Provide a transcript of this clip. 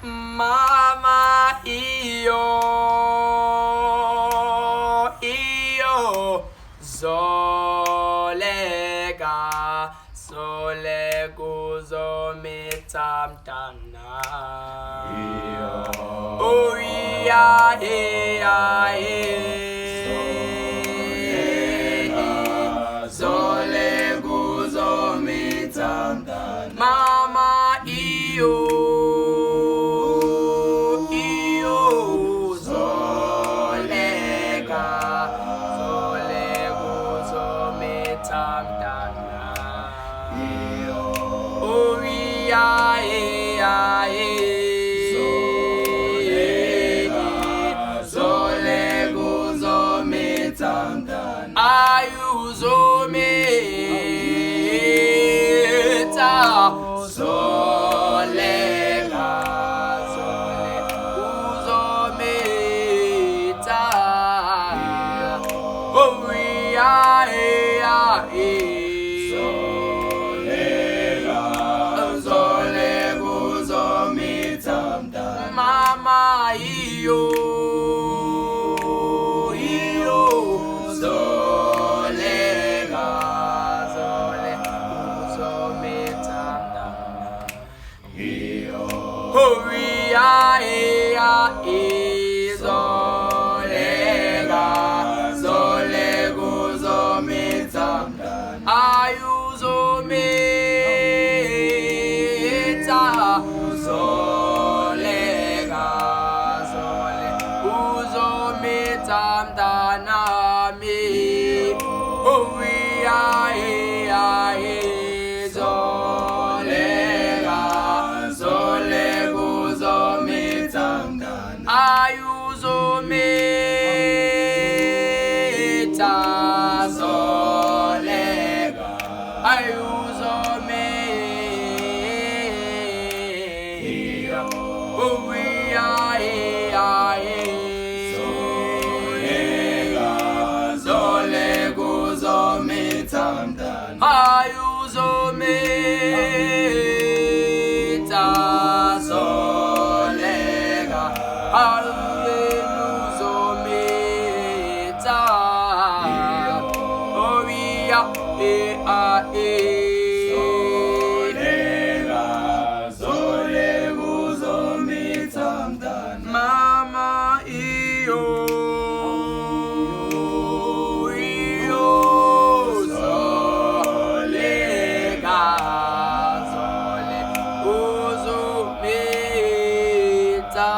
Mama iyo zolega zoleguzomitha mntana oh yeah zoleguzomitha mntana mama iyo Mama iyo zolega zoleguzomitha mntana iyo zolega zoleguzomitha mntana ayuzomitha mntanami oh zolega zoleguzomitha mntana ayuzomitha zolega ayuzomitha oh ayuzomitha zolega ayuzomitha oh zolega zoleguzomitha mntana mama iyo zoleguzomitha